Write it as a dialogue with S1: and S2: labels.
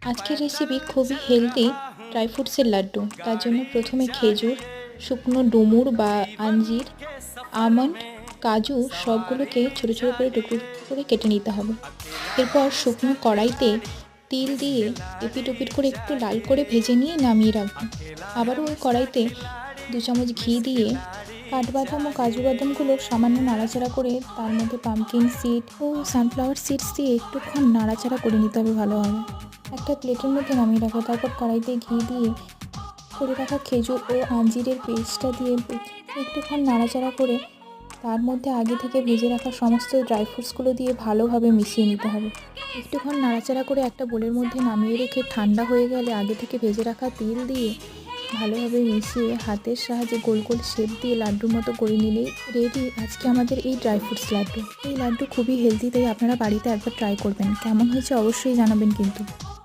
S1: আজকের রেসিপি খুবই healthy dry ফ্রুটসের laddu. তার জন্য প্রথমে খেজুর, শুকনো ডুমুর বা আঞ্জির, আমন্ড, কাজু সবগুলোকে ছোটো ছোটো করে টুকরো টুকরো করে কেটে নিতে হবে। এরপর শুকনো কড়াইতে তিল দিয়ে এপিট ওপিট করে একটু লাল করে ভেজে নিয়ে নামিয়ে রাখবো। আবারও ওই কড়াইতে 2 চামচ ঘি দিয়ে কাঠবাদাম ও কাজু বাদামগুলো সামান্য নাড়াচাড়া করে তার মধ্যে পাম্পকিন সিড ও সানফ্লাওয়ার সিডস দিয়ে একটুক্ষণ নাড়াচাড়া করে নিতে হবে ভালোভাবে। একটা প্লেটের মধ্যে নামিয়ে রাখো। তারপর কড়াইতে ঘি দিয়ে করে রাখা খেজুর ও আঞ্জিরের পেস্টটা দিয়ে একটুক্ষণ নাড়াচাড়া করে তার মধ্যে আগে থেকে ভেজে রাখা সমস্ত ড্রাই ফ্রুটসগুলো দিয়ে ভালোভাবে মিশিয়ে নিতে হবে। একটুক্ষণ নাড়াচাড়া করে একটা বোলের মধ্যে নামিয়ে রেখে ঠান্ডা হয়ে গেলে আগে থেকে ভেজে রাখা তিল দিয়ে ভালোভাবে মিশিয়ে হাতের সাহায্যে গোল গোল শেপ দিয়ে লাড্ডুর মতো করে নিলেই রেডি আজকে আমাদের এই ড্রাই ফ্রুটস লাড্ডু। এই লাড্ডু খুবই হেলদি, তাই আপনারা বাড়িতে একবার ট্রাই করবেন। কেমন হয়েছে অবশ্যই জানাবেন কিন্তু।